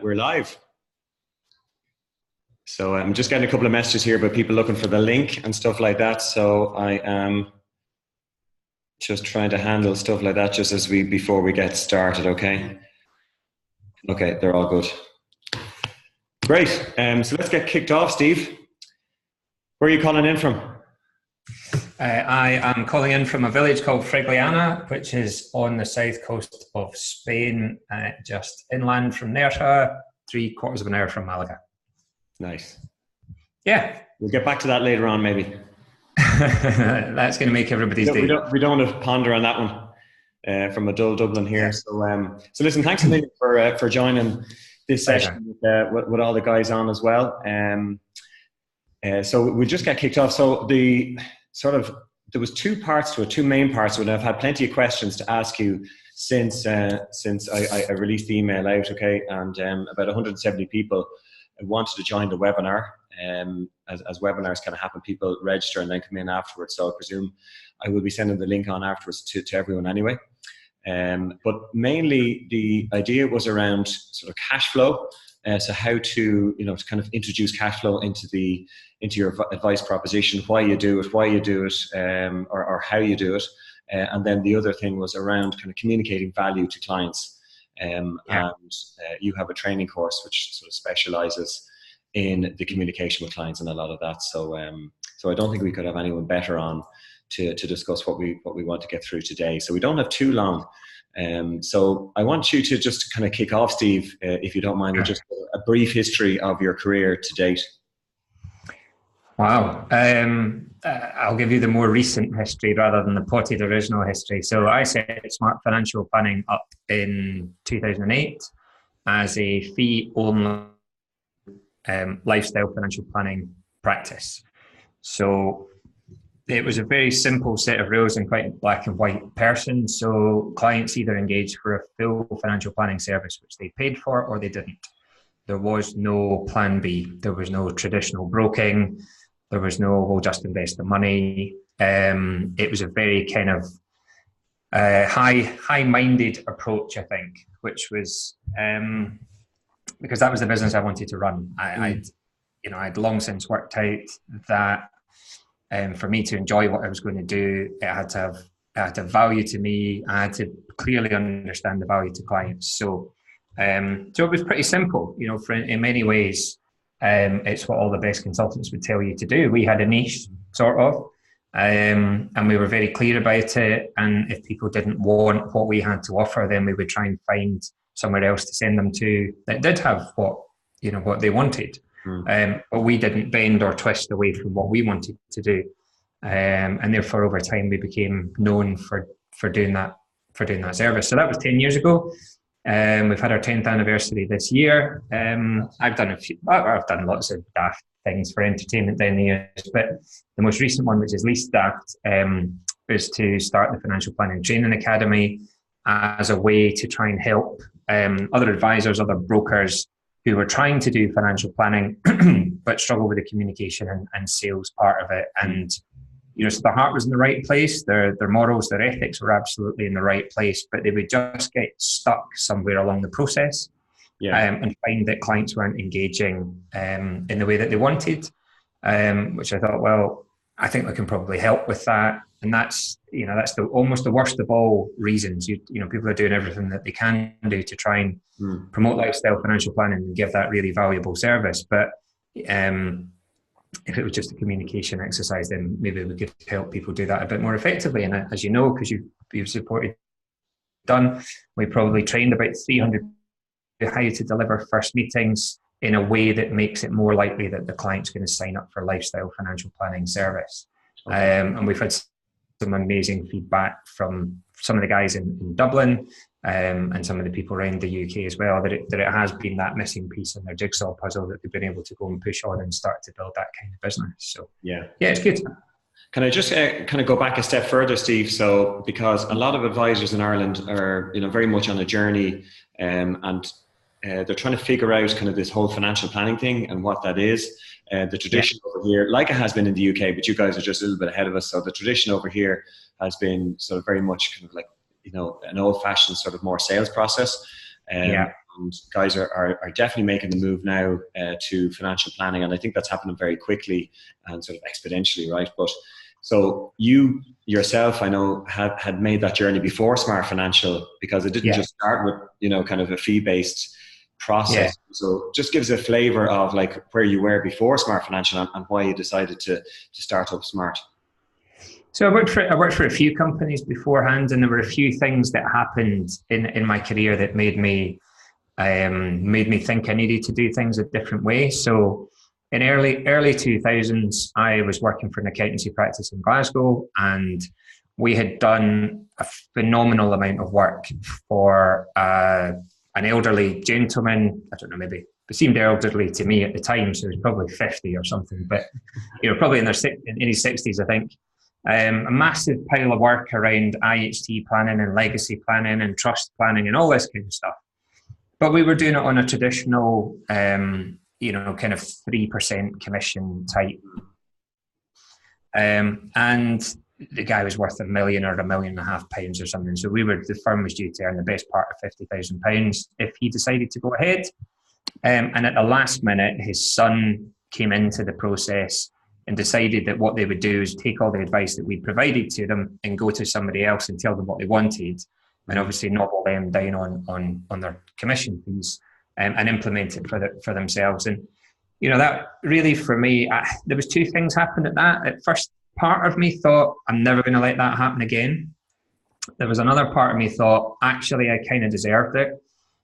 we're live. So I'm just getting a couple of messages here about people looking for the link and stuff like that. So I am just trying to handle stuff like that just before we get started, okay? Okay, they're all good. Great. So let's get kicked off, Steve. Where are you calling in from? I am calling in from a village called Fregliana, which is on the south coast of Spain, just inland from Nerja, 3/4 of an hour from Malaga. Nice. Yeah. We'll get back to that later on, maybe. That's going to make everybody's day. We don't want to ponder on that one from a dull Dublin here. Yeah. So listen, thanks a million for joining this session with all the guys on as well. So we'll just get kicked off. So there was two parts to it, two main parts to it. And I've had plenty of questions to ask you since I released the email out, okay? And about 170 people wanted to join the webinar. As webinars kind of happen, people register and then come in afterwards. So I presume I will be sending the link on afterwards to everyone anyway. But mainly the idea was around sort of cash flow. So how to kind of introduce cash flow into your advice proposition, why you do it, or how you do it. And then the other thing was around kind of communicating value to clients. And you have a training course which sort of specializes in the communication with clients and a lot of that. So I don't think we could have anyone better on to discuss what we want to get through today. So we don't have too long. So I want you to just kind of kick off, Steve, if you don't mind, with just a brief history of your career to date. Wow. I'll give you the more recent history rather than the potted original history. So I set Smart Financial Planning up in 2008 as a fee-only lifestyle financial planning practice. So it was a very simple set of rules and quite a black and white person. So clients either engaged for a full financial planning service, which they paid for, or they didn't. There was no plan B. There was no traditional broking. There was no, we'll just invest the money. It was a very kind of high-minded approach, I think, which was because that was the business I wanted to run. I'd long since worked out that for me to enjoy what I was going to do, it had to have value to me. I had to clearly understand the value to clients. So it was pretty simple, in many ways. It's what all the best consultants would tell you to do. We had a niche, sort of, and we were very clear about it. And if people didn't want what we had to offer, then we would try and find somewhere else to send them to that did have what they wanted. But we didn't bend or twist away from what we wanted to do. And therefore, over time, we became known for doing that service. So that was 10 years ago. We've had our 10th anniversary this year. I've done lots of daft things for entertainment down the years, but the most recent one, which is least daft, is to start the Financial Planning Training Academy as a way to try and help other advisors, other brokers who were trying to do financial planning but struggle with the communication and sales part of it. And so the heart was in the right place. Their morals, their ethics were absolutely in the right place, but they would just get stuck somewhere along the process and find that clients weren't engaging in the way that they wanted, which I thought, well, I think we can probably help with that. And that's almost the worst of all reasons. People are doing everything that they can do to try and promote lifestyle financial planning and give that really valuable service. But if it was just a communication exercise, then maybe we could help people do that a bit more effectively. And as you know, because you've supported we probably trained about 300 how to deliver first meetings in a way that makes it more likely that the client's going to sign up for lifestyle financial planning service. Okay. And we've had some amazing feedback from some of the guys in Dublin and some of the people around the UK as well, that it has been that missing piece in their jigsaw puzzle that they've been able to go and push on and start to build that kind of business. So yeah, it's good. Can I just kind of go back a step further, Steve? So because a lot of advisors in Ireland are very much on a journey and they're trying to figure out kind of this whole financial planning thing and what that is. The tradition over here, like it has been in the UK, but you guys are just a little bit ahead of us. So the tradition over here has been sort of very much kind of like, an old-fashioned sort of more sales process. and guys are definitely making the move now to financial planning, and I think that's happening very quickly and sort of exponentially, right? But so you yourself, I know, had made that journey before Smart Financial, because it didn't just start with, you know, kind of a fee-based process. So just gives a flavor of like where you were before Smart Financial and why you decided to start up Smart. So I worked for a few companies beforehand, and there were a few things that happened in my career that made me think I needed to do things a different way. So in early 2000s, I was working for an accountancy practice in Glasgow, and we had done a phenomenal amount of work for an elderly gentleman. I don't know, maybe he seemed elderly to me at the time, so he was probably 50 or something, but you know, probably in his 60s, I think. A massive pile of work around IHT planning and legacy planning and trust planning and all this kind of stuff. But we were doing it on a traditional, you know, kind of 3% commission type. And the guy was worth £1 million or £1.5 million or something. So the firm was due to earn the best part of £50,000 if he decided to go ahead. And at the last minute, his son came into the process and decided that what they would do is take all the advice that we provided to them and go to somebody else and tell them what they wanted, and obviously nobble them down on their commission fees, and implement it for themselves. And you know, that really, for me, there was two things happened at that. At first, part of me thought, I'm never going to let that happen again. There was another part of me thought, actually, I kind of deserved it.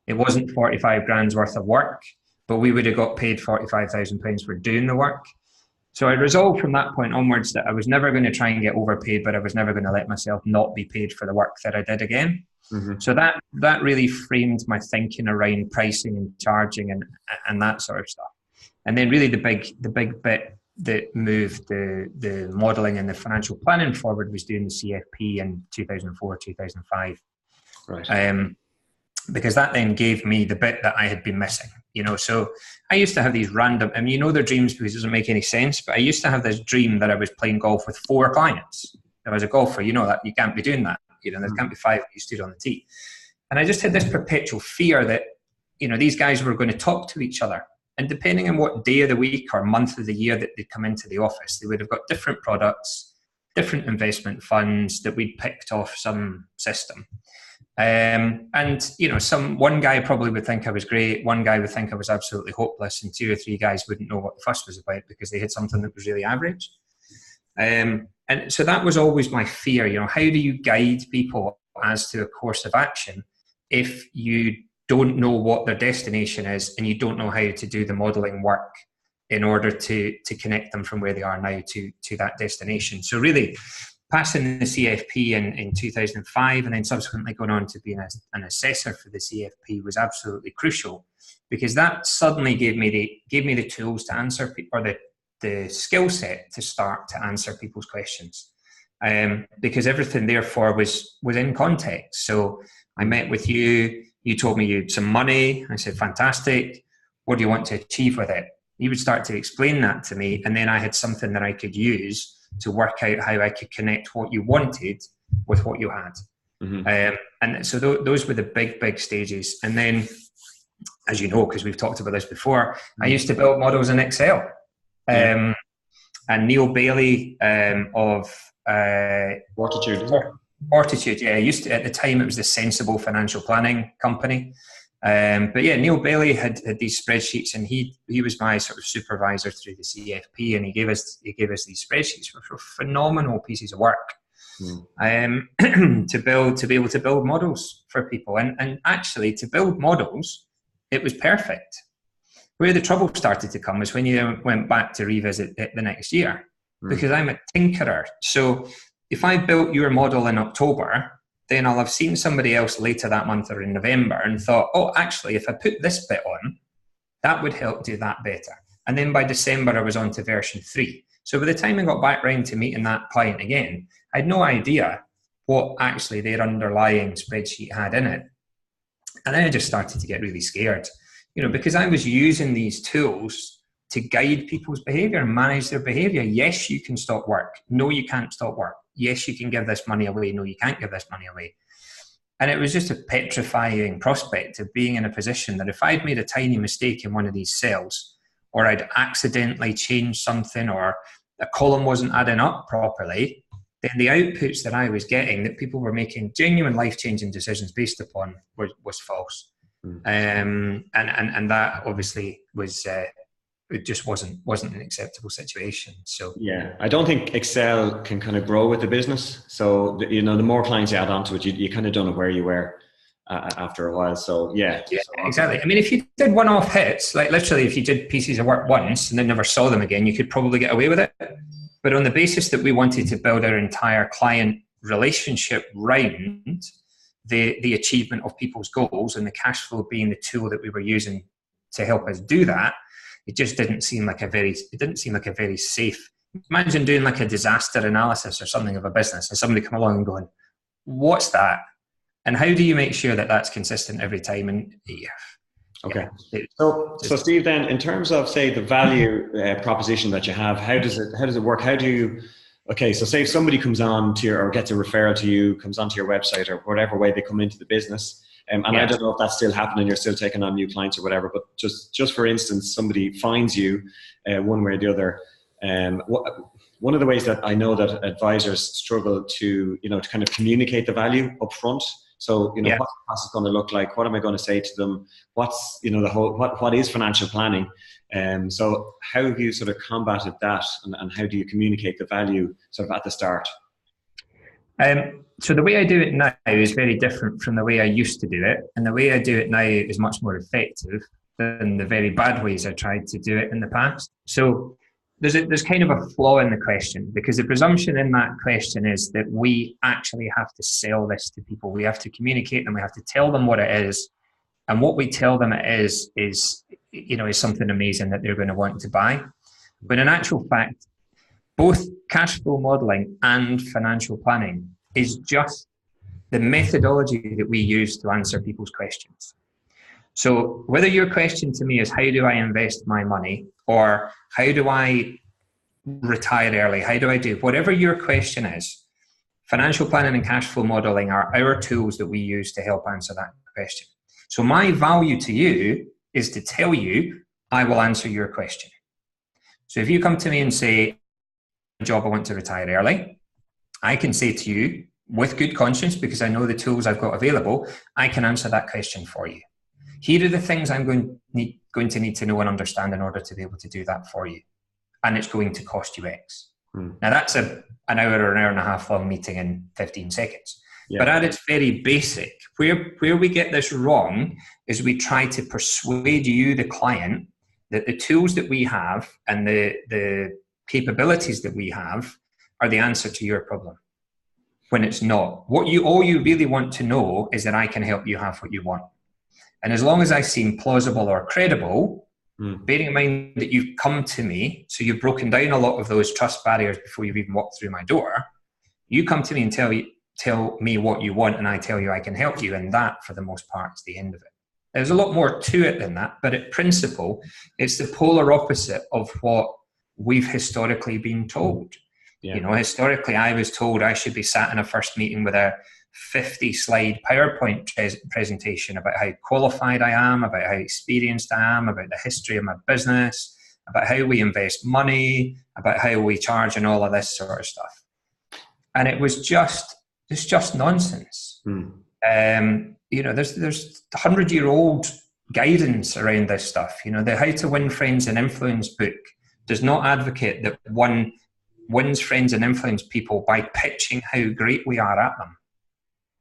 It wasn't 45 grand's worth of work, but we would have got paid £45,000 for doing the work. So I resolved from that point onwards that I was never going to try and get overpaid, but I was never going to let myself not be paid for the work that I did again. Mm-hmm. So that really framed my thinking around pricing and charging and that sort of stuff. And then really the big bit that moved the modelling and the financial planning forward was doing the CFP in 2004, 2005. Right. Because that then gave me the bit that I had been missing, you know. So I used to have these random, I mean, you know, they're dreams because it doesn't make any sense, but I used to have this dream that I was playing golf with 4 clients. I was a golfer, you know, that you can't be doing that, you know, there can't be 5 you stood on the tee. And I just had this perpetual fear that, you know, these guys were going to talk to each other. And depending on what day of the week or month of the year that they'd come into the office, they would have got different products, different investment funds that we'd picked off some system. And you know, one guy probably would think I was great, one guy would think I was absolutely hopeless, and 2 or 3 guys wouldn't know what the fuss was about because they had something that was really average. And so that was always my fear, you know, how do you guide people as to a course of action if you don't know what their destination is and you don't know how to do the modelling work in order to connect them from where they are now to that destination. So really, passing the CFP in 2005 and then subsequently going on to being an assessor for the CFP was absolutely crucial, because that suddenly gave me the tools to answer people, or the skill set to start to answer people's questions, because everything therefore was in context. So I met with you, you told me you had some money, I said fantastic, what do you want to achieve with it? You would start to explain that to me, and then I had something that I could use to work out how I could connect what you wanted with what you had. Mm-hmm. And so those were the big stages. And then, as you know, because we've talked about this before, I used to build models in Excel. And Neil Bailey of Fortitude, yeah, used to, at the time it was the Sensible Financial Planning Company. But yeah, Neil Bailey had these spreadsheets, and he was my sort of supervisor through the CFP, and he gave us these spreadsheets, which were phenomenal pieces of work to be able to build models for people. And actually, to build models, it was perfect. Where the trouble started to come was when you went back to revisit it the next year, because I'm a tinkerer. So if I built your model in October, then I'll have seen somebody else later that month or in November and thought, oh, actually, if I put this bit on, that would help do that better. And then by December, I was on to version 3. So by the time I got back round to meeting that client again, I had no idea what actually their underlying spreadsheet had in it. And then I just started to get really scared, you know, because I was using these tools to guide people's behavior and manage their behavior. Yes, you can stop work. No, you can't stop work. Yes, you can give this money away. No, you can't give this money away. And it was just a petrifying prospect of being in a position that if I'd made a tiny mistake in one of these cells, or I'd accidentally changed something, or a column wasn't adding up properly, then the outputs that I was getting, that people were making genuine life-changing decisions based upon, was false. And that obviously was it just wasn't an acceptable situation. So yeah, I don't think Excel can kind of grow with the business. So the more clients you add onto it, you kind of don't know where you were after a while. So yeah, exactly. I mean, if you did one-off hits, like literally, if you did pieces of work once and then never saw them again, you could probably get away with it. But on the basis that we wanted to build our entire client relationship round the achievement of people's goals, and the cash flow being the tool that we were using to help us do that, it just didn't seem like a very safe. Imagine doing like a disaster analysis or something of a business, and somebody come along and going, "What's that?" And how do you make sure that that's consistent every time? And okay. So Steve, then in terms of, say, the value proposition that you have, how does it work? How do you, okay, so say if somebody comes on to or gets a referral to you, comes onto your website or whatever way they come into the business, and I don't know if that's still happening, you're still taking on new clients or whatever, but just for instance, somebody finds you one way or the other. One of the ways that I know that advisors struggle to kind of communicate the value up front. So, what's the process going to look like? What am I going to say to them? What's, what is financial planning? So how have you sort of combated that, and how do you communicate the value sort of at the start? So the way I do it now is very different from the way I used to do it. And the way I do it now is much more effective than the very bad ways I tried to do it in the past. So there's kind of a flaw in the question, because the presumption in that question is that we actually have to sell this to people. We have to communicate them. We have to tell them what it is. And what we tell them it is something amazing that they're going to want to buy. But in actual fact, both cash flow modeling and financial planning is just the methodology that we use to answer people's questions. So whether your question to me is, how do I invest my money, or how do I retire early, how do I do, whatever your question is, financial planning and cash flow modeling are our tools that we use to help answer that question. So my value to you is to tell you, I will answer your question. So if you come to me and say, job, I want to retire early, I can say to you with good conscience, because I know the tools I've got available, I can answer that question for you. Here are the things I'm going to need to know and understand in order to be able to do that for you. And it's going to cost you X. Now that's an hour or an hour and a half long meeting in 15 seconds. Yeah. But at its very basic, where we get this wrong is we try to persuade you, the client, that the tools that we have and the capabilities that we have are the answer to your problem, when it's not. All you really want to know is that I can help you have what you want. And as long as I seem plausible or credible, bearing in mind that you've come to me, so you've broken down a lot of those trust barriers before you've even walked through my door, you come to me and tell me what you want, and I tell you I can help you, and that, for the most part, is the end of it. There's a lot more to it than that, but at principle, it's the polar opposite of what we've historically been told. Yeah. Historically, I was told I should be sat in a first meeting with a 50-slide PowerPoint presentation about how qualified I am, about how experienced I am, about the history of my business, about how we invest money, about how we charge, and all of this sort of stuff. And it's just nonsense. There's 100-year-old guidance around this stuff. The How to Win Friends and Influence book does not advocate that one wins friends and influence people by pitching how great we are at them.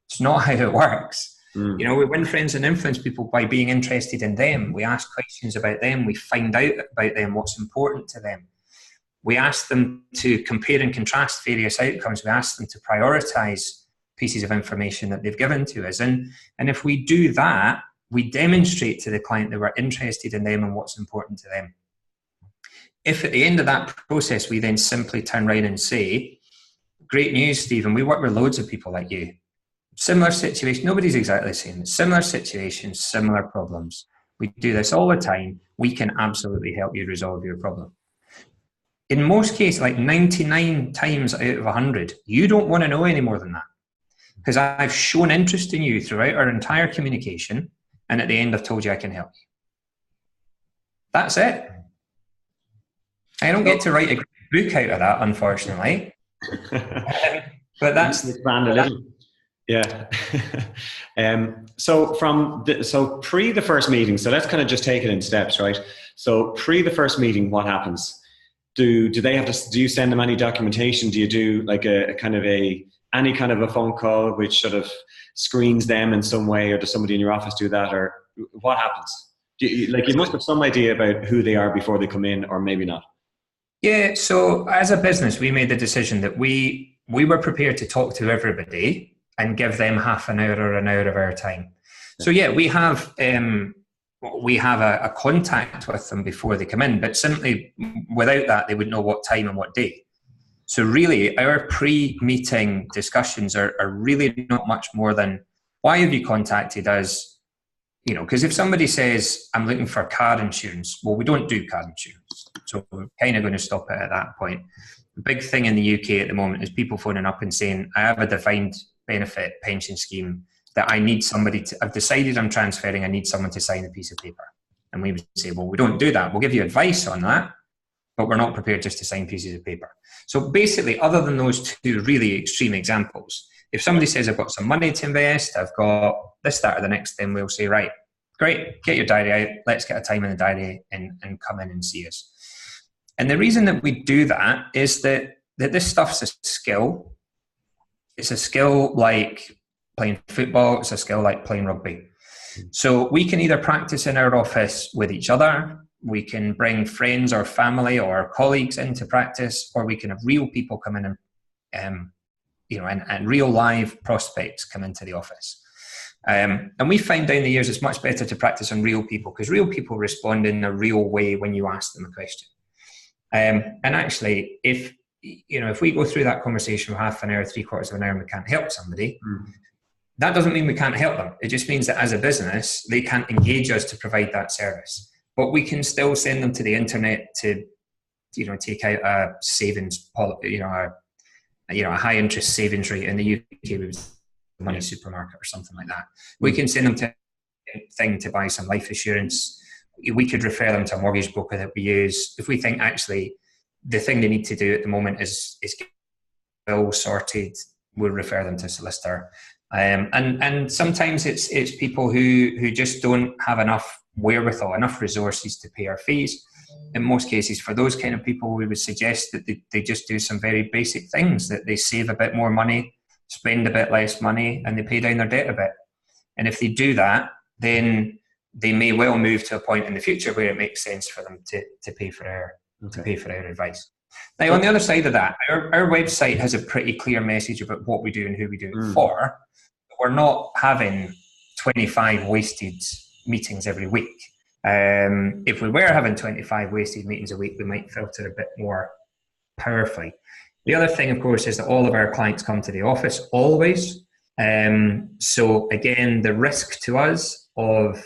It's not how it works. We win friends and influence people by being interested in them. We ask questions about them. We find out about them, what's important to them. We ask them to compare and contrast various outcomes. We ask them to prioritize pieces of information that they've given to us. And if we do that, we demonstrate to the client that we're interested in them and what's important to them. If at the end of that process, we then simply turn around and say, great news, Stephen, we work with loads of people like you. Similar situation, nobody's exactly the same. Similar situations, similar problems. We do this all the time. We can absolutely help you resolve your problem. In most cases, like 99 times out of 100, you don't want to know any more than that. because I've shown interest in you throughout our entire communication, and at the end I've told you I can help you. That's it. I don't get to write a book out of that, unfortunately. But that's expand a little. Yeah. So pre the first meeting, so let's kind of just take it in steps, right? So pre the first meeting, what happens? Do they have to? Do you send them any documentation? Do you do like any kind of a phone call which sort of screens them in some way, or does somebody in your office do that, or what happens? You must have some idea about who they are before they come in, or maybe not. Yeah. So as a business, we made the decision that we were prepared to talk to everybody and give them half an hour or an hour of our time. So yeah, we have a contact with them before they come in, but simply without that, they would know what time and what day. So really, our pre-meeting discussions are really not much more than, why have you contacted us? You know, because if somebody says, I'm looking for car insurance, well, we don't do car insurance. So we're kind of going to stop it at that point. The big thing in the UK at the moment is people phoning up and saying, I have a defined benefit pension scheme that I need somebody to, I've decided I'm transferring, I need someone to sign a piece of paper. And we would say, well, we don't do that. We'll give you advice on that, but we're not prepared just to sign pieces of paper. So basically, other than those two really extreme examples, if somebody says, I've got some money to invest, I've got this, that, or the next, then we'll say, right, great, get your diary out, let's get a time in the diary and come in and see us. And the reason that we do that is that this stuff's a skill. It's a skill like playing football, it's a skill like playing rugby. So we can either practice in our office with each other, we can bring friends or family or colleagues in to practice, or we can have real people come in and real live prospects come into the office. And we find down the years it's much better to practice on real people, because real people respond in a real way when you ask them a question. And actually, if we go through that conversation for half an hour, 3/4 of an hour, and we can't help somebody, that doesn't mean we can't help them. It just means that as a business, they can't engage us to provide that service. But we can still send them to the internet to, take out a savings, a high interest savings rate in the UK with Money Supermarket or something like that. We can send them to a thing to buy some life assurance. We could refer them to a mortgage broker that we use. If we think actually the thing they need to do at the moment is get bill sorted, we'll refer them to a solicitor. And sometimes it's people who just don't have enough wherewithal, enough resources to pay our fees. In most cases, for those kind of people, we would suggest that they just do some very basic things, that they save a bit more money, spend a bit less money, and they pay down their debt a bit. And if they do that, then they may well move to a point in the future where it makes sense for them to pay for our advice. Now, on the other side of that, our website has a pretty clear message about what we do and who we do it for. We're not having 25 wasted meetings every week. If we were having 25 wasted meetings a week, we might filter a bit more powerfully. The other thing, of course, is that all of our clients come to the office always. So again, the risk to us of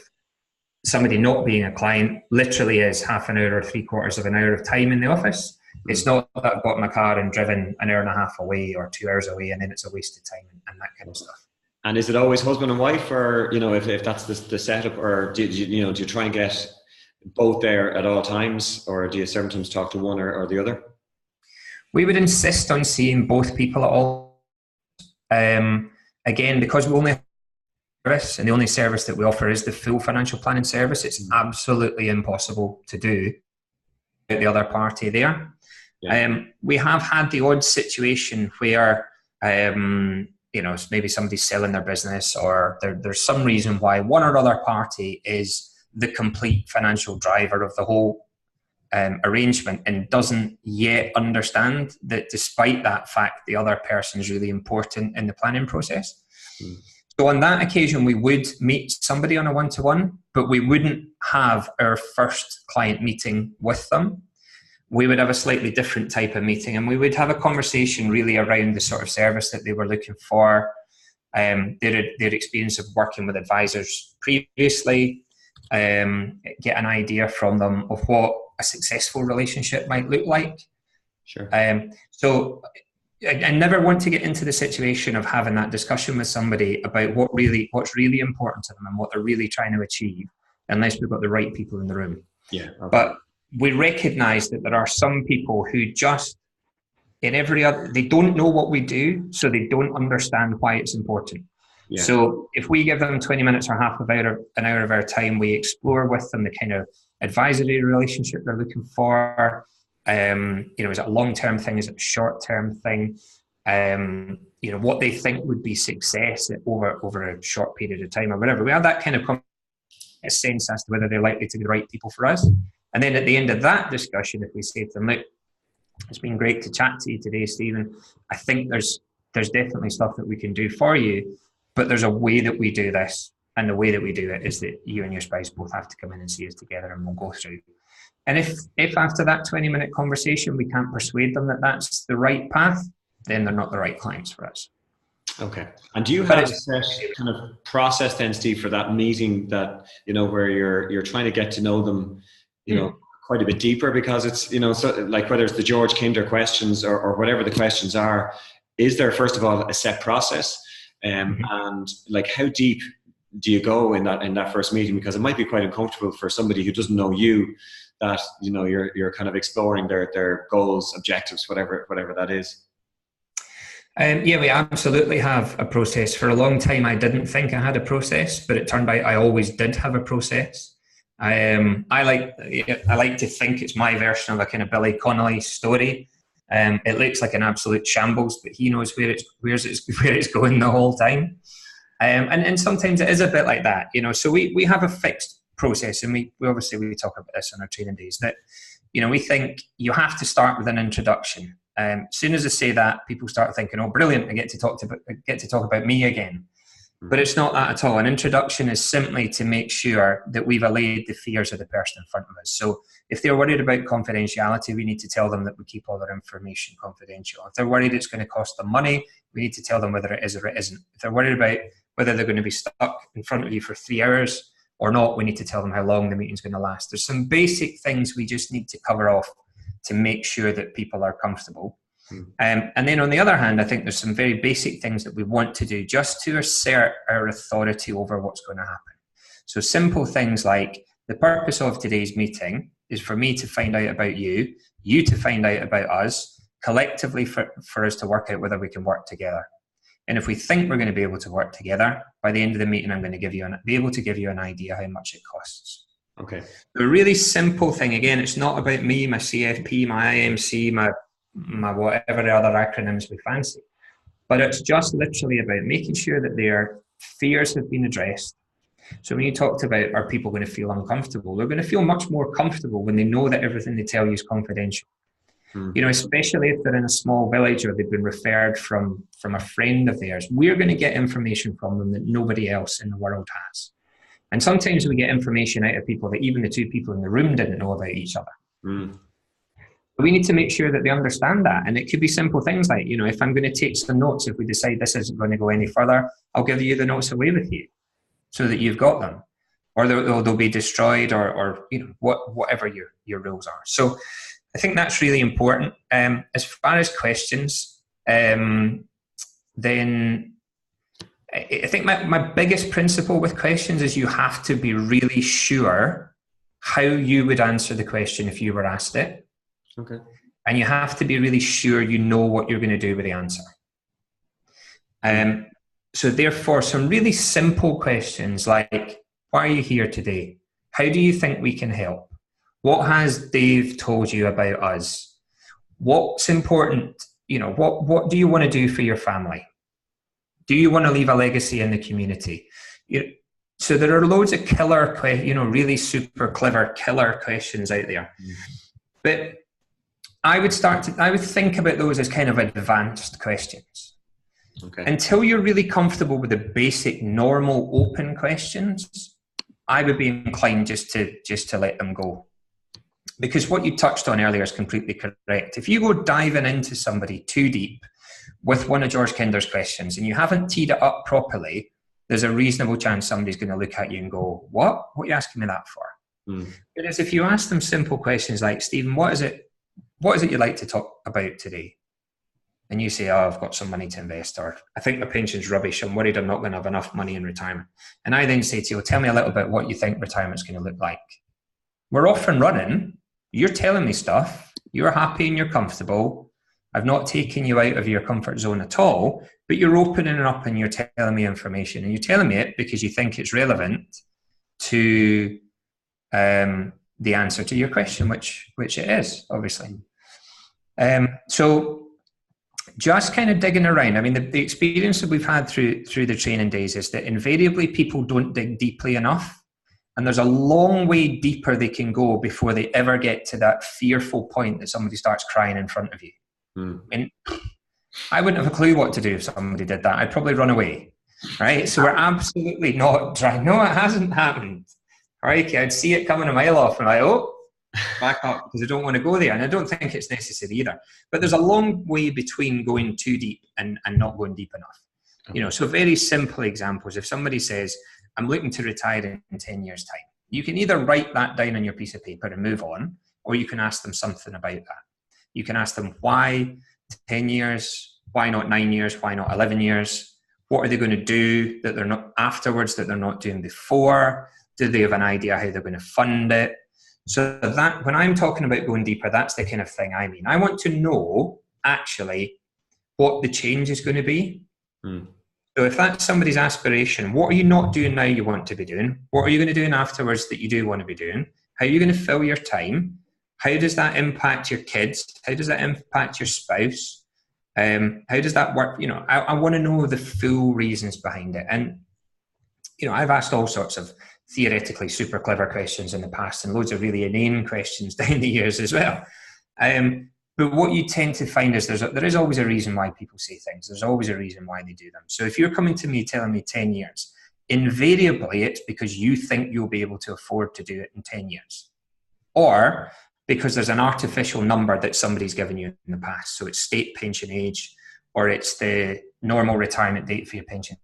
somebody not being a client literally is half an hour or 3/4 of an hour of time in the office. It's not that I've got in my car and driven an hour and a half away or 2 hours away and then it's a waste of time and that kind of stuff. And is it always husband and wife, or if that's the setup, or do you try and get both there at all times, or do you sometimes talk to one or the other? We would insist on seeing both people at all. Again, because we only have service, and the only service that we offer is the full financial planning service, it's absolutely impossible to do without the other party there. Yeah. We have had the odd situation where maybe somebody's selling their business, or there's some reason why one or other party is the complete financial driver of the whole arrangement and doesn't yet understand that despite that fact, the other person is really important in the planning process. So on that occasion, we would meet somebody on a one-to-one, but we wouldn't have our first client meeting with them. We would have a slightly different type of meeting, and we would have a conversation really around the sort of service that they were looking for, their experience of working with advisors previously, get an idea from them of what a successful relationship might look like. Sure. So I never want to get into the situation of having that discussion with somebody about what's really important to them and what they're really trying to achieve, unless we've got the right people in the room. Yeah. Okay. But we recognize that there are some people who just, they don't know what we do, so they don't understand why it's important. Yeah. So if we give them 20 minutes or an hour of our time, we explore with them the kind of advisory relationship they're looking for. Is it a long-term thing? Is it a short-term thing? What they think would be success over a short period of time or whatever. We have that kind of a sense as to whether they're likely to be the right people for us. And then at the end of that discussion, if we say to them, look, it's been great to chat to you today, Stephen. I think there's definitely stuff that we can do for you, but there's a way that we do this. And the way that we do it is that you and your spouse both have to come in and see us together, and we'll go through. And if after that 20-minute conversation, we can't persuade them that that's the right path, then they're not the right clients for us. Okay. And do you have a set kind of process then, Steve, for that meeting that, where you're trying to get to know them, quite a bit deeper? Because it's, so like whether it's the George Kinder questions or whatever the questions are, is there, first of all, a set process? And like, how deep do you go in that first meeting? Because it might be quite uncomfortable for somebody who doesn't know you, that, you're kind of exploring their goals, objectives, whatever that is. We absolutely have a process. For a long time, I didn't think I had a process, but it turned out I always did have a process. I like to think it's my version of a kind of Billy Connolly story. It looks like an absolute shambles, but he knows where it's going the whole time. And sometimes it is a bit like that, So we have a fixed process, and we talk about this on our training days, that we think you have to start with an introduction. As soon as I say that, people start thinking, "Oh, brilliant! I get to talk about me again." But it's not that at all. An introduction is simply to make sure that we've allayed the fears of the person in front of us. So if they're worried about confidentiality, we need to tell them that we keep all their information confidential. If they're worried it's going to cost them money, we need to tell them whether it is or it isn't. If they're worried about whether they're going to be stuck in front of you for 3 hours or not, we need to tell them how long the meeting's going to last. There's some basic things we just need to cover off to make sure that people are comfortable. And then on the other hand, I think there's some very basic things that we want to do just to assert our authority over what's going to happen. So simple things like, the purpose of today's meeting is for me to find out about you to find out about us, collectively for us to work out whether we can work together. And if we think we're going to be able to work together, by the end of the meeting, I'm going to be able to give you an idea how much it costs. Okay. The really simple thing, again, it's not about me, my CFP, my IMC, my whatever the other acronyms we fancy, but it's just literally about making sure that their fears have been addressed. So when you talked about, are people going to feel uncomfortable? They're going to feel much more comfortable when they know that everything they tell you is confidential. Especially if they're in a small village or they've been referred from a friend of theirs, we're going to get information from them that nobody else in the world has. And sometimes we get information out of people that even the two people in the room didn't know about each other. We need to make sure that they understand that. And it could be simple things like, if I'm going to take some notes, if we decide this isn't going to go any further, I'll give you the notes away with you so that you've got them. Or they'll be destroyed or whatever your rules are. So I think that's really important. As far as questions, then I think my biggest principle with questions is you have to be really sure how you would answer the question if you were asked it. Okay. And you have to be really sure you know what you're going to do with the answer. So therefore, some really simple questions like, why are you here today? How do you think we can help? What has Dave told you about us? What's important? What do you want to do for your family? Do you want to leave a legacy in the community? So there are loads of killer, really super clever killer questions out there. But I would think about those as kind of advanced questions. Okay. Until you're really comfortable with the basic, normal, open questions, I would be inclined just to let them go. Because what you touched on earlier is completely correct. If you go diving into somebody too deep with one of George Kinder's questions and you haven't teed it up properly, there's a reasonable chance somebody's going to look at you and go, what are you asking me that for? Whereas if you ask them simple questions like, Stephen, what is it you'd like to talk about today? and you say, oh, I've got some money to invest, or I think my pension's rubbish, I'm worried I'm not going to have enough money in retirement. And I then say to you, well, tell me a little bit what you think retirement's going to look like. We're off and running. You're telling me stuff. You're happy and you're comfortable. I've not taken you out of your comfort zone at all, but you're opening it up and you're telling me information, and you're telling me it because you think it's relevant to the answer to your question, which it is, obviously. So just kind of digging around. I mean, the experience that we've had through the training days is that invariably people don't dig deeply enough. And there's a long way deeper they can go before they ever get to that fearful point that somebody starts crying in front of you. And I wouldn't have a clue what to do if somebody did that. I'd probably run away, right? So we're absolutely not trying. No, it hasn't happened. Right? I'd see it coming a mile off and I'm like, oh, back up, because I don't want to go there. And I don't think it's necessary either. But there's a long way between going too deep and not going deep enough. Okay. You know, so very simple examples. If somebody says, I'm looking to retire in 10 years' time, you can either write that down on your piece of paper and move on, or you can ask them something about that. You can ask them why 10 years, why not 9 years, why not 11 years? What are they going to do that they're not afterwards that they're not doing before? Do they have an idea how they're going to fund it? So that when I'm talking about going deeper, that's the kind of thing I mean. I want to know actually what the change is going to be. So if that's somebody's aspiration, what are you not doing now you want to be doing? What are you going to do afterwards that you do want to be doing? How are you going to fill your time? How does that impact your kids? How does that impact your spouse? How does that work? You know, I want to know the full reasons behind it. And, you know, I've asked all sorts of theoretically super clever questions in the past and loads of really inane questions down the years as well. But what you tend to find is there is always a reason why people say things. There's always a reason why they do them. So if you're coming to me telling me 10 years, invariably it's because you think you'll be able to afford to do it in 10 years. Or because there's an artificial number that somebody's given you in the past. So it's state pension age, or it's the normal retirement date for your pension.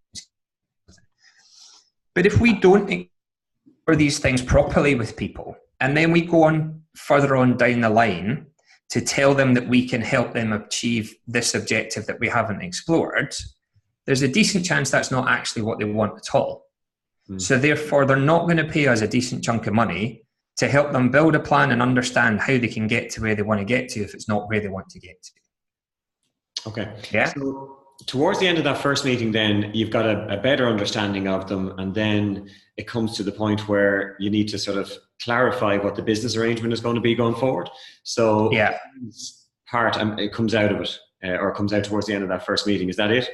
But if we don't explore these things properly with people, and then we go on further on down the line to tell them that we can help them achieve this objective that we haven't explored, there's a decent chance that's not actually what they want at all. So therefore, they're not going to pay us a decent chunk of money to help them build a plan and understand how they can get to where they want to get to if it's not where they want to get to. Okay. Yeah. So towards the end of that first meeting, then you've got a better understanding of them, and then it comes to the point where you need to sort of clarify what the business arrangement is going to be going forward. So yeah, part it comes out of it, or comes out towards the end of that first meeting. Is that it?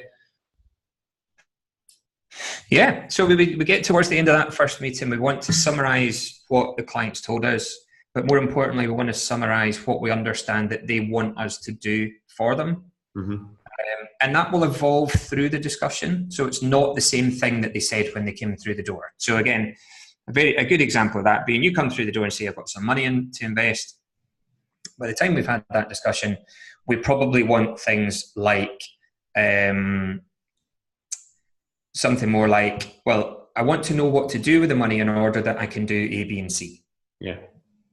Yeah. So we get towards the end of that first meeting. We want to summarize what the clients told us, but more importantly, we want to summarize what we understand that they want us to do for them. And that will evolve through the discussion. So it's not the same thing that they said when they came through the door. So again, a good example of that being you come through the door and say, I've got some money in to invest. By the time we've had that discussion, we probably want things like something more like, well, I want to know what to do with the money in order that I can do A, B, and C. Yeah.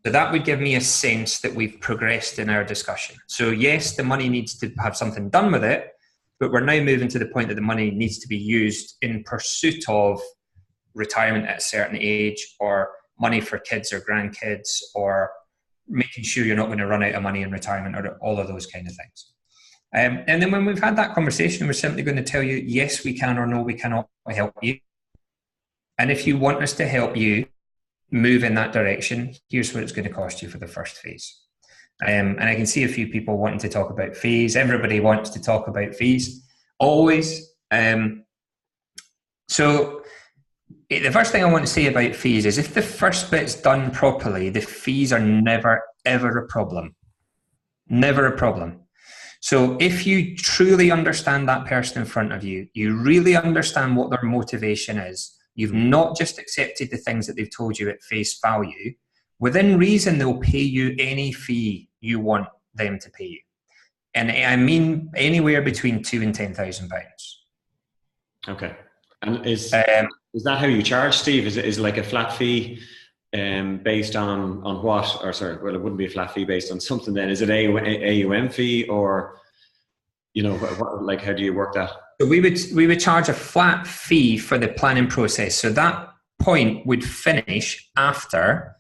So that would give me a sense that we've progressed in our discussion. So yes, the money needs to have something done with it, but we're now moving to the point that the money needs to be used in pursuit of retirement at a certain age, or money for kids or grandkids, or making sure you're not going to run out of money in retirement, or all of those kind of things. And then when we've had that conversation, we're simply going to tell you, yes, we can, or no, we cannot help you. And if you want us to help you move in that direction, here's what it's going to cost you for the first phase. And I can see a few people wanting to talk about fees. Everybody wants to talk about fees, always. So the first thing I want to say about fees is if the first bit's done properly, the fees are never, ever a problem. Never a problem. So if you truly understand that person in front of you, you really understand what their motivation is, you've not just accepted the things that they've told you at face value, within reason, they'll pay you any fee you want them to pay you. And I mean anywhere between £2,000 and £10,000. Okay. And is that how you charge, Steve? Is it like a flat fee based on what? Or sorry, well, it wouldn't be a flat fee based on something then. Is it AUM fee or? like how do you work that? So we would charge a flat fee for the planning process. So that point would finish after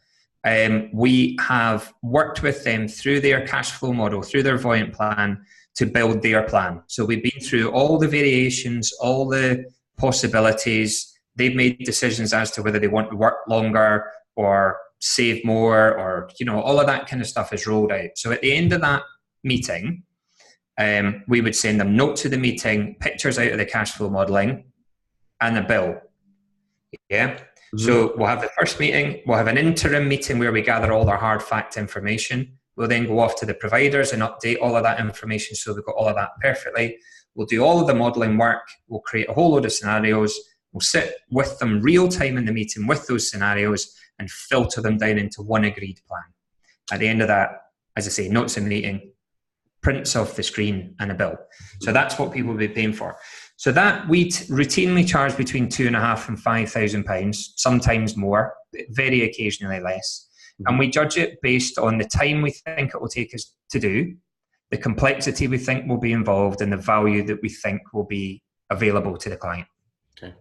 we have worked with them through their cash flow model, through their Voyant plan, to build their plan. So we've been through all the variations, all the possibilities. They've made decisions as to whether they want to work longer or save more, or all of that kind of stuff is rolled out. So at the end of that meeting, we would send them notes of the meeting, pictures out of the cash flow modeling, and a bill. Yeah. Mm-hmm. So we'll have the first meeting, we'll have an interim meeting where we gather all their hard fact information. We'll then go off to the providers and update all of that information so we've got all of that perfectly. We'll do all of the modeling work. We'll create a whole load of scenarios. We'll sit with them real time in the meeting with those scenarios and filter them down into one agreed plan. At the end of that, as I say, notes in the meeting, prints off the screen, and a bill. So that's what people will be paying for. So that we routinely charge between £2,500 and £5,000, sometimes more, very occasionally less. Mm-hmm. And we judge it based on the time we think it will take us to do, the complexity we think will be involved, and the value that we think will be available to the client. Okay.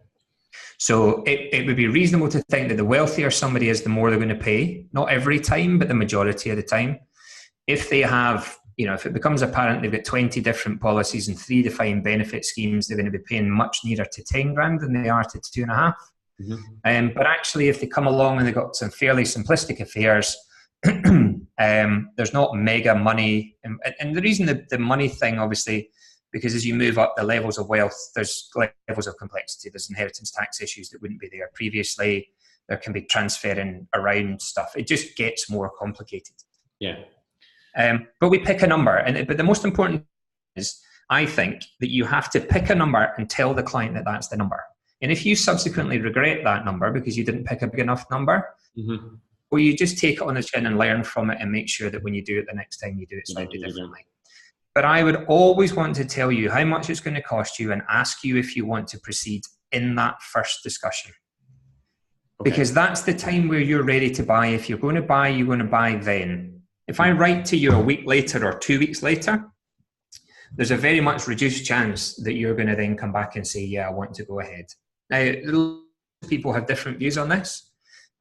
So it would be reasonable to think that the wealthier somebody is, the more they're going to pay. Not every time, but the majority of the time. If they have, if it becomes apparent they've got 20 different policies and 3 defined benefit schemes, they're going to be paying much nearer to 10 grand than they are to 2.5. Mm-hmm. But actually, if they come along and they've got some fairly simplistic affairs, there's not mega money. And the reason the money thing, obviously, because as you move up the levels of wealth, there's levels of complexity. There's inheritance tax issues that wouldn't be there previously. There can be transferring around stuff. It just gets more complicated. Yeah. But we pick a number. But the most important is, I think, that you have to pick a number and tell the client that that's the number. And if you subsequently regret that number because you didn't pick a big enough number, mm-hmm. well, you just take it on the chin and learn from it and make sure that when you do it the next time, you do it slightly differently. But I would always want to tell you how much it's going to cost you and ask you if you want to proceed in that first discussion. Okay. Because that's the time where you're ready to buy. If you're going to buy, you're going to buy then. If I write to you a week later or 2 weeks later, there's a very much reduced chance that you're going to then come back and say, yeah, I want to go ahead. Now, people have different views on this.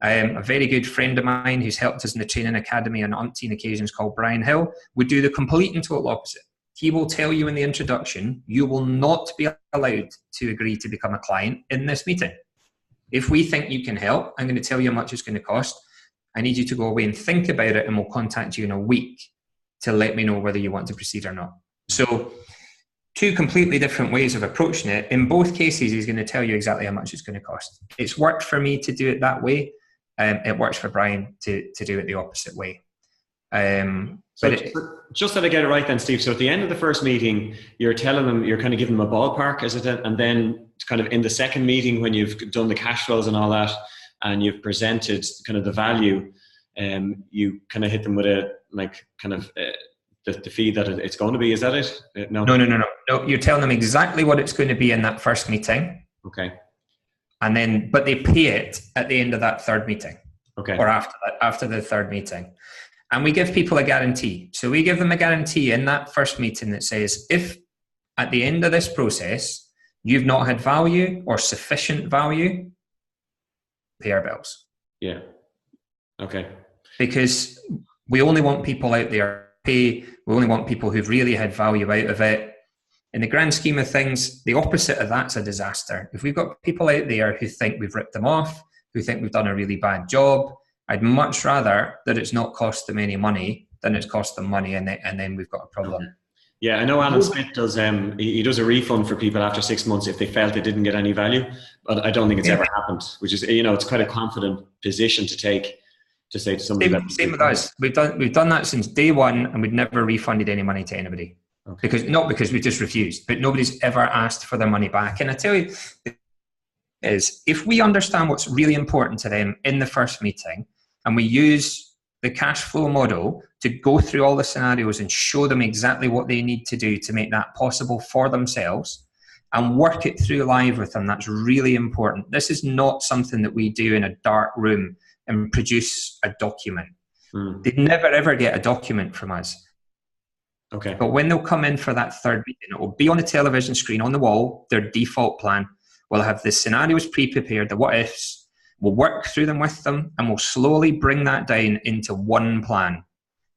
A very good friend of mine who's helped us in the training academy on umpteen occasions, called Brian Hill, would do the complete and total opposite. He will tell you in the introduction, you will not be allowed to agree to become a client in this meeting. If we think you can help, I'm going to tell you how much it's going to cost. I need you to go away and think about it, and we'll contact you in a week to let me know whether you want to proceed or not. So 2 completely different ways of approaching it. In both cases, he's going to tell you exactly how much it's going to cost. It's worked for me to do it that way. It works for Brian to do it the opposite way. Just that I get it right then, Steve. So at the end of the first meeting, you're telling them, you're kind of giving them a ballpark, is it? And then kind of in the second meeting, when you've done the cash flows and all that, and you've presented kind of the value, you kind of hit them with the fee that it's going to be. Is that it? No, you're telling them exactly what it's going to be in that first meeting. Okay. And then, but they pay it at the end of that third meeting. Okay. Or after the third meeting. And we give people a guarantee. So we give them a guarantee in that first meeting that says, if at the end of this process, you've not had value or sufficient value, pay our bills. Yeah. Okay. Because we only want people out there pay. We only want people who've really had value out of it. In the grand scheme of things, the opposite of that's a disaster. If we've got people out there who think we've ripped them off, who think we've done a really bad job, I'd much rather that it's not cost them any money than it's cost them money, and then we've got a problem. Okay. Yeah, I know Alan Smith does. He does a refund for people after 6 months if they felt they didn't get any value, but I don't think it's ever happened. Which is, it's quite a confident position to take, to say to somebody. Same with us. We've done that since day one, and we've never refunded any money to anybody. Okay. Not because we just refused, but nobody's ever asked for their money back. And I tell you, is if we understand what's really important to them in the first meeting, and we use the cash flow model to go through all the scenarios and show them exactly what they need to do to make that possible for themselves, and work it through live with them, that's really important. This is not something that we do in a dark room and produce a document. They'd never ever get a document from us. Okay. But when they'll come in for that third meeting, it will be on a television screen on the wall, their default plan. We'll have the scenarios pre-prepared, the what ifs. We'll work through them with them, and we'll slowly bring that down into one plan.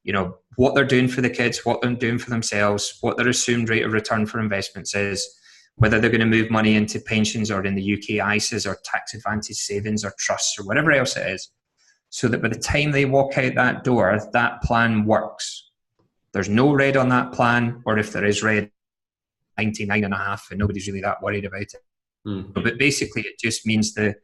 You know, what they're doing for the kids, what they're doing for themselves, what their assumed rate of return for investments is, whether they're going to move money into pensions or in the UK ISAs or tax advantage savings or trusts or whatever else it is, so that by the time they walk out that door, that plan works. There's no red on that plan, or if there is red, 99.5, and nobody's really that worried about it. But basically, it just means the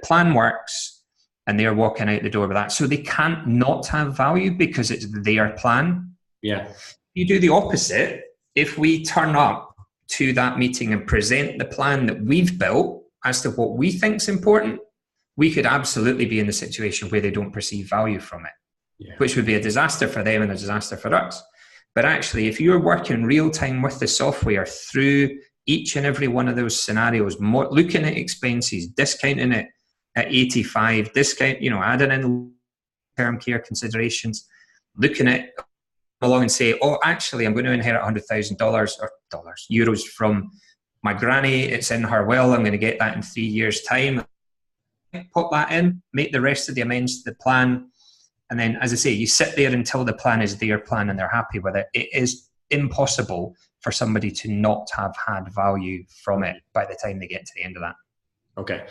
plan works, and they're walking out the door with that. So they can't not have value because it's their plan. Yeah. You do the opposite. If we turn up to that meeting and present the plan that we've built as to what we think is important, we could absolutely be in the situation where they don't perceive value from it, which would be a disaster for them and a disaster for us. But actually, if you're working real time with the software through each and every one of those scenarios, looking at expenses, discounting it at 85, adding in term care considerations, looking at along and say, oh, actually, I'm going to inherit $100,000 or euros from my granny. It's in her will. I'm going to get that in 3 years' time. Put that in, make the rest of the amends to the plan. And then, as I say, you sit there until the plan is their plan and they're happy with it. It is impossible for somebody to not have had value from it by the time they get to the end of that. Okay.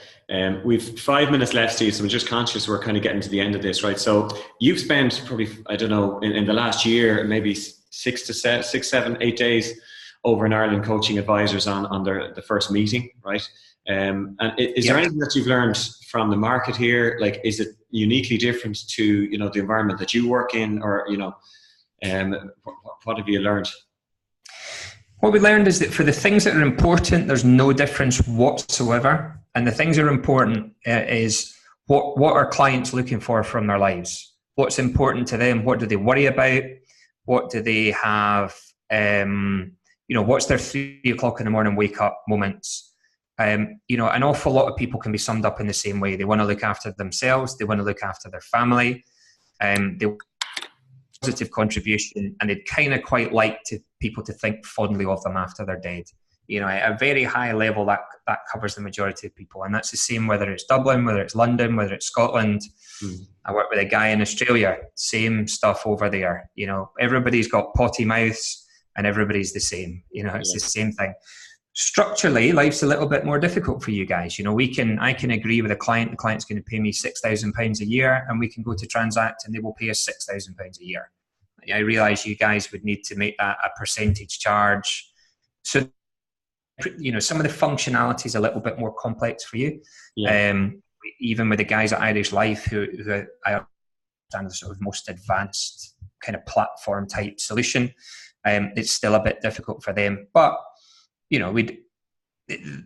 We've 5 minutes left, Steve, so I'm just conscious we're kind of getting to the end of this, right? So you've spent probably, I don't know, in the last year, maybe 6, 7, 8 days over in Ireland coaching advisors on the first meeting, right? And is there anything that you've learned from the market here? Like, is it uniquely different to, you know, the environment that you work in, or, you know, what have you learned? What we learned is that for the things that are important, there's no difference whatsoever. And the things that are important is what are clients looking for from their lives? What's important to them? What do they worry about? What do they have? What's their 3 o'clock in the morning wake up moments? An awful lot of people can be summed up in the same way. They want to look after themselves. They want to look after their family. They want positive contribution, and they'd kind of quite like people to think fondly of them after they're dead. You know, at a very high level, that covers the majority of people. And that's the same whether it's Dublin, whether it's London, whether it's Scotland. I work with a guy in Australia, same stuff over there. You know, everybody's got potty mouths and everybody's the same. You know, it's the same thing. Structurally, life's a little bit more difficult for you guys. You know, I can agree with a client, the client's going to pay me £6,000 a year, and we can go to transact and they will pay us £6,000 a year. I realize you guys would need to make that a percentage charge. So, you know, some of the functionality is a little bit more complex for you. Even with the guys at Irish Life, who I understand the sort of most advanced kind of platform type solution, it's still a bit difficult for them. But, you know,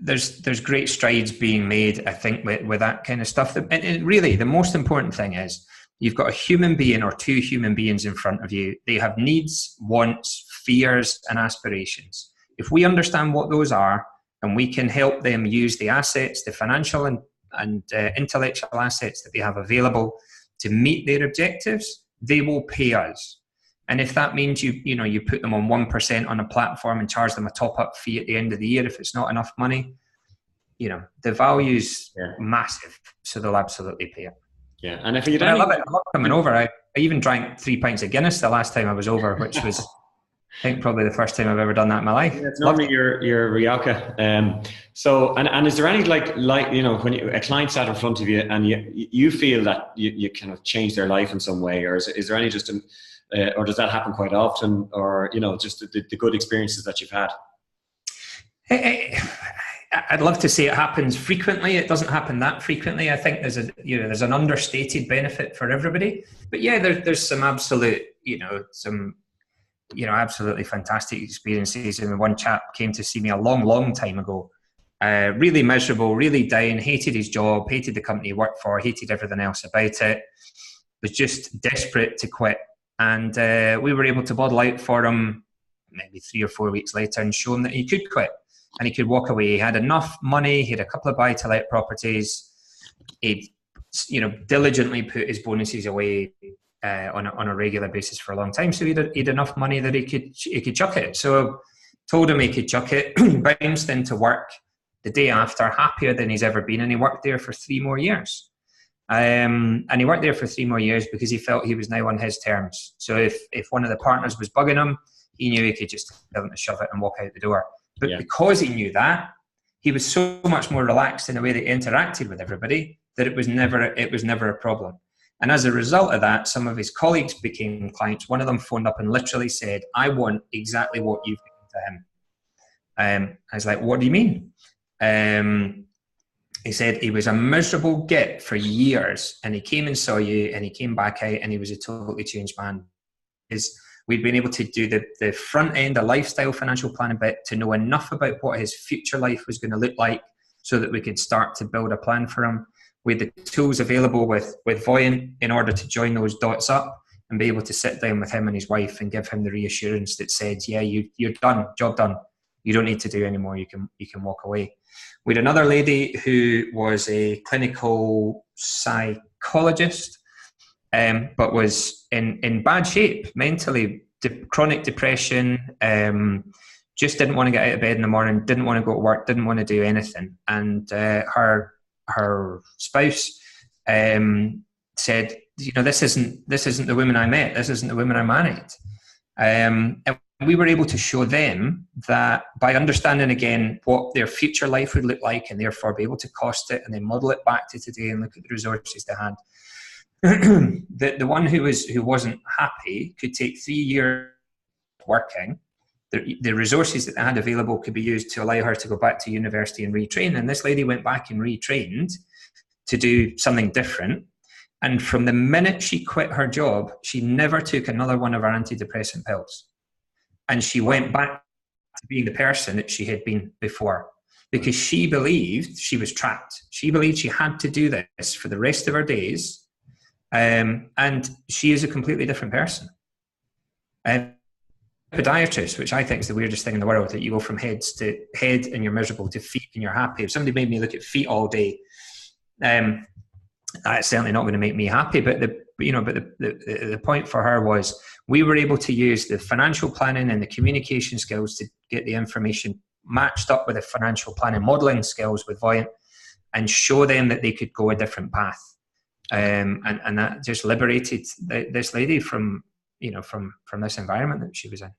there's great strides being made, I think, with that kind of stuff. And really, the most important thing is you've got a human being or two human beings in front of you. They have needs, wants, fears, and aspirations. If we understand what those are, and we can help them use the assets, the financial and intellectual assets that they have available to meet their objectives, they will pay us. And if that means you put them on 1% on a platform and charge them a top-up fee at the end of the year if it's not enough money, you know, the value's massive, so they'll absolutely pay it. Yeah, and if you I love it. I love coming over. I even drank 3 pints of Guinness the last time I was over, which was, I think, probably the first time I've ever done that in my life. Yeah, it's normally your Rioja. So, and is there any like you know, when a client sat in front of you and you feel that you kind of changed their life in some way, or is there any just or does that happen quite often, or, you know, just the good experiences that you've had? I'd love to say it happens frequently. It doesn't happen that frequently. I think there's an understated benefit for everybody. But yeah, there's some absolute, absolutely fantastic experiences. And one chap came to see me a long, long time ago, really miserable, really down, hated his job, hated the company he worked for, hated everything else about it, was just desperate to quit. And we were able to bottle out for him maybe 3 or 4 weeks later and show him that he could quit and he could walk away. He had enough money. He had a couple of buy-to-let properties. He'd, diligently put his bonuses away, on a regular basis for a long time. So he'd enough money that he could chuck it. So told him he could chuck it, bounced into work the day after, happier than he's ever been, and he worked there for 3 more years. And he worked there for 3 more years because he felt he was now on his terms. So if one of the partners was bugging him, he knew he could just tell them to shove it and walk out the door. But because he knew that, he was so much more relaxed in the way that he interacted with everybody that it was never a problem. And as a result of that, some of his colleagues became clients. One of them phoned up and literally said, "I want exactly what you've given to him." I was like, "What do you mean?" He said he was a miserable git for years, and he came and saw you, and he came back out, and he was a totally changed man. We'd been able to do the front end, a lifestyle financial planning bit, to know enough about what his future life was going to look like so that we could start to build a plan for him. We had the tools available with Voyant in order to join those dots up and be able to sit down with him and his wife and give him the reassurance that said, yeah, you're done, job done. You don't need to do any more. You can walk away. We had another lady who was a clinical psychologist, but was in bad shape mentally, chronic depression, just didn't want to get out of bed in the morning, didn't want to go to work, didn't want to do anything. And her spouse said, this isn't the woman I met, this isn't the woman I married. And we were able to show them that by understanding again what their future life would look like, and therefore be able to cost it and then model it back to today and look at the resources they had. The one who wasn't happy could take 3 years working. The resources that they had available could be used to allow her to go back to university and retrain. And this lady went back and retrained to do something different. And from the minute she quit her job, she never took another one of her antidepressant pills. And she went back to being the person that she had been before, because she believed she was trapped. She believed she had to do this for the rest of her days. And she is a completely different person. Podiatrist, which I think is the weirdest thing in the world, that you go from head and you're miserable to feet and you're happy. If somebody made me look at feet all day, that's certainly not going to make me happy. But the point for her was, we were able to use the financial planning and the communication skills to get the information matched up with the financial planning modeling skills with Voyant, and show them that they could go a different path. And that just liberated this lady from this environment that she was in.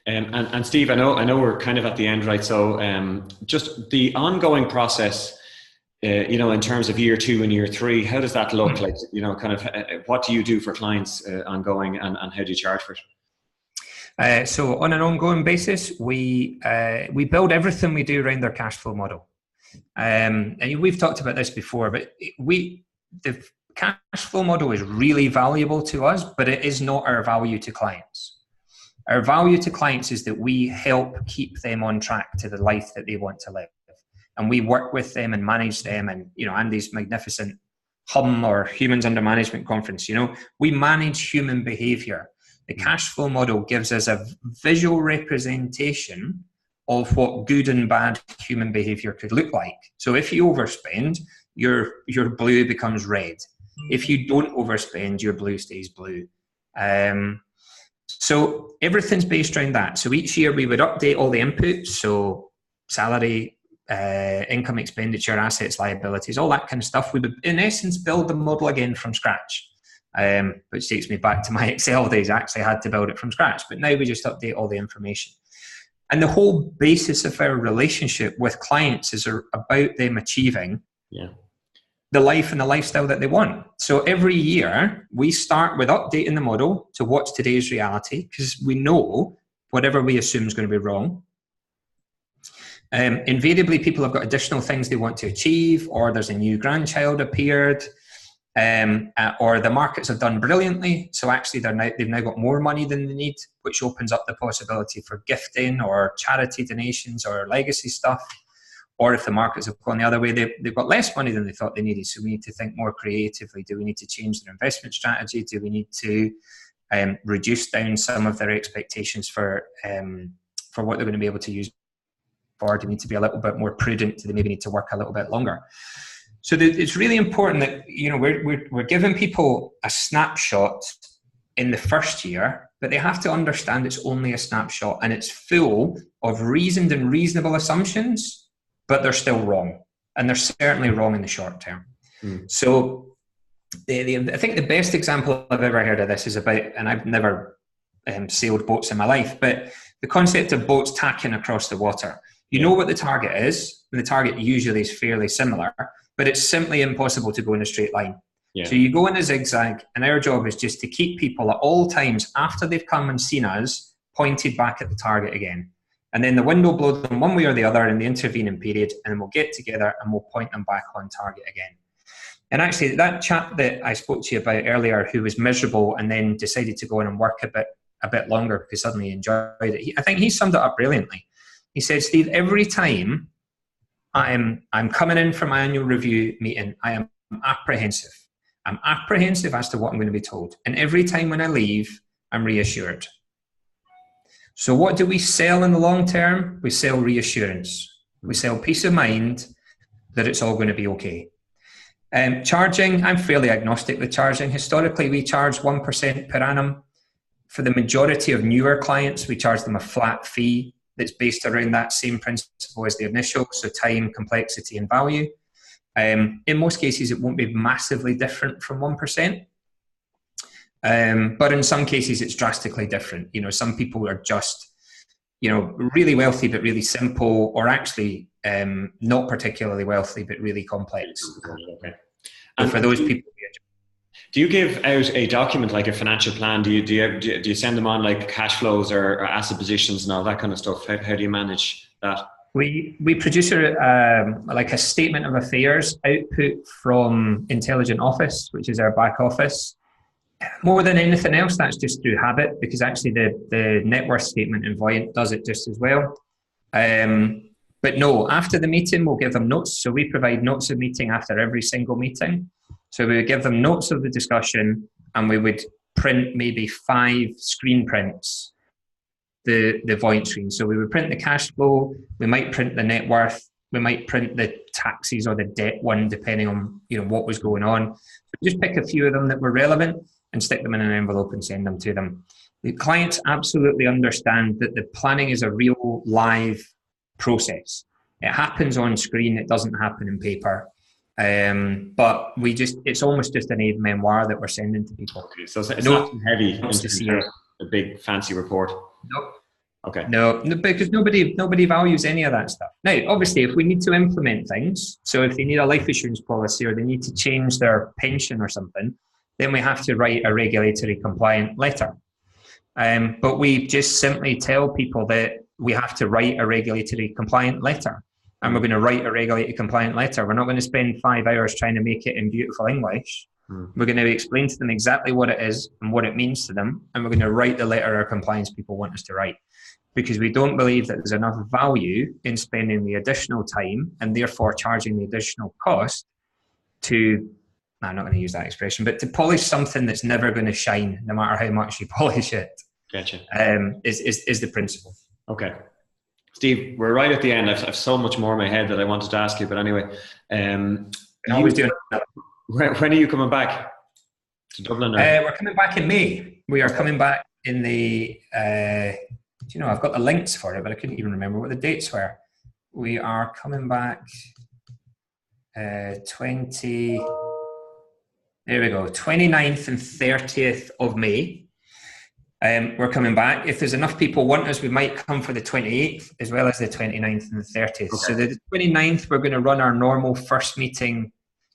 And Steve, I know we're kind of at the end, right? So just the ongoing process, in terms of year 2 and year 3, how does that look like? What do you do for clients ongoing, and how do you charge for it? So on an ongoing basis, we build everything we do around their cash flow model. And we've talked about this before, but the cash flow model is really valuable to us, but it is not our value to clients. Our value to clients is that we help keep them on track to the life that they want to live. And we work with them and manage them. And, Andy's magnificent HUM, or Humans Under Management conference, we manage human behavior. The cash flow model gives us a visual representation of what good and bad human behavior could look like. So if you overspend, your blue becomes red. If you don't overspend, your blue stays blue. So everything's based around that. So each year we would update all the inputs. So salary, income, expenditure, assets, liabilities, all that kind of stuff. We would, in essence, build the model again from scratch, which takes me back to my Excel days. I actually had to build it from scratch, but now we just update all the information. And the whole basis of our relationship with clients is about them achieving the life and the lifestyle that they want. So every year we start with updating the model to what's today's reality, because we know whatever we assume is going to be wrong. Invariably, people have got additional things they want to achieve, or there's a new grandchild appeared, or the markets have done brilliantly. So actually they've now got more money than they need, which opens up the possibility for gifting or charity donations or legacy stuff. Or if the markets have gone the other way, they've got less money than they thought they needed. So we need to think more creatively. Do we need to change their investment strategy? Do we need to reduce down some of their expectations for what they're going to be able to use? Or do we need to be a little bit more prudent? Do they maybe need to work a little bit longer? So it's really important that, you know, we're giving people a snapshot in the first year, but they have to understand it's only a snapshot and it's full of reasoned and reasonable assumptions, but they're still wrong. And they're certainly wrong in the short term. So I think the best example I've ever heard of this is about, and I've never sailed boats in my life, but the concept of boats tacking across the water. You know what the target is, and the target usually is fairly similar, but it's simply impossible to go in a straight line. Yeah. So you go in a zigzag, and our job is just to keep people at all times after they've come and seen us pointed back at the target again. And then the wind will blow them one way or the other in the intervening period, and then we'll get together and we'll point them back on target again. And actually, that chap that I spoke to you about earlier, who was miserable and then decided to go in and work a bit longer because suddenly he enjoyed it, I think he summed it up brilliantly. He said, Steve, every time I'm coming in for my annual review meeting, I am apprehensive. I'm apprehensive as to what I'm going to be told. And every time when I leave, I'm reassured. So what do we sell in the long term? We sell reassurance. We sell peace of mind that it's all going to be okay. Charging, I'm fairly agnostic with charging. Historically, we charge 1% per annum. For the majority of newer clients, we charge them a flat fee that's based around that same principle as the initial, so time, complexity, and value. In most cases, it won't be massively different from 1%. But in some cases, it's drastically different. You know, some people are just, you know, really wealthy but really simple, or actually not particularly wealthy but really complex. Okay. And for those people, do you give out a document like a financial plan? Do you send them on like cash flows or asset positions and all that kind of stuff? How do you manage that? We produce like a statement of affairs output from Intelligent Office, which is our back office. More than anything else, that's just through habit, because actually the net worth statement in Voyant does it just as well. But no, after the meeting, we'll give them notes. So we provide notes of meeting after every single meeting. So we would give them notes of the discussion, and we would print maybe 5 screen prints, the Voyant screen. So we would print the cash flow, we might print the net worth, we might print the taxes or the debt one, depending on, you know, what was going on. So just pick a few of them that were relevant and stick them in an envelope and send them to them. The clients absolutely understand that the planning is a real live process. It happens on screen, it doesn't happen in paper. But it's almost just an aid memoir that we're sending to people. Okay, so it's not heavy to see a big fancy report. Nope. Okay. No, because nobody values any of that stuff. Now, obviously, if we need to implement things, so if they need a life assurance policy or they need to change their pension or something, then we have to write a regulatory compliant letter. But we just simply tell people that we have to write a regulatory compliant letter. And we're going to write a regulatory compliant letter. We're not going to spend 5 hours trying to make it in beautiful English. We're going to explain to them exactly what it is and what it means to them. And we're going to write the letter our compliance people want us to write. Because we don't believe that there's enough value in spending the additional time and therefore charging the additional cost to, I'm not going to use that expression, but to polish something that's never going to shine no matter how much you polish it. Gotcha. Is the principle. Okay. Steve, we're right at the end. I've so much more in my head that I wanted to ask you, but anyway. When are you coming back to Dublin? We're coming back in May. We are coming back in the, I've got the links for it, but I couldn't even remember what the dates were. We are coming back 29th and 30th of May. We're coming back. If there's enough people want us, we might come for the 28th as well as the 29th and the 30th. Okay. So the 29th, we're going to run our normal first meeting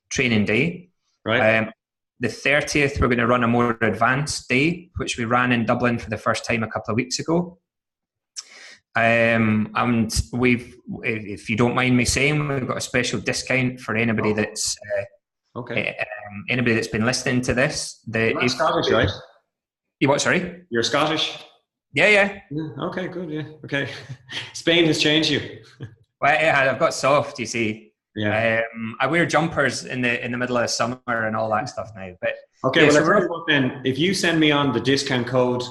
training day. Right. The 30th, we're going to run a more advanced day, which we ran in Dublin for the first time a couple of weeks ago. And if you don't mind me saying, we've got a special discount for anybody that's anybody that's been listening to this. You're Scottish, right? You what? Sorry, you're Scottish. Yeah. Okay, good. Yeah, okay. Spain has changed you. Well, yeah, I've got soft. You see. Yeah. I wear jumpers in the middle of summer and all that stuff now. But okay, yeah, well, then if you send me on the discount code.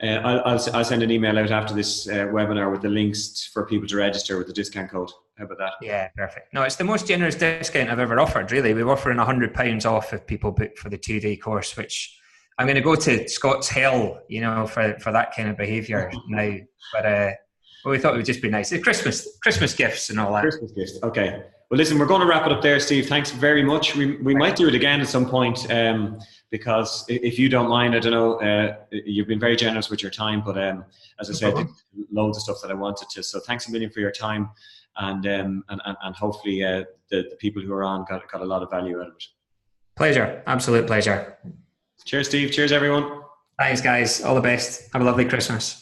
I'll send an email out after this webinar with the links for people to register with the discount code. How about that? Yeah, perfect. No, it's the most generous discount I've ever offered, really. We're offering £100 off if people book for the 2-day course, which I'm going to go to Scott's hell, for that kind of behaviour now. But we thought it would just be nice. It's Christmas gifts and all that. Christmas gifts. Okay. Well, listen, we're going to wrap it up there, Steve. Thanks very much. We might do it again at some point, because if you don't mind, I don't know, you've been very generous with your time, but as I said, loads of stuff that I wanted to. So thanks a million for your time, and hopefully the people who are on got a lot of value out of it. Pleasure. Absolute pleasure. Cheers, Steve. Cheers, everyone. Thanks, guys. All the best. Have a lovely Christmas.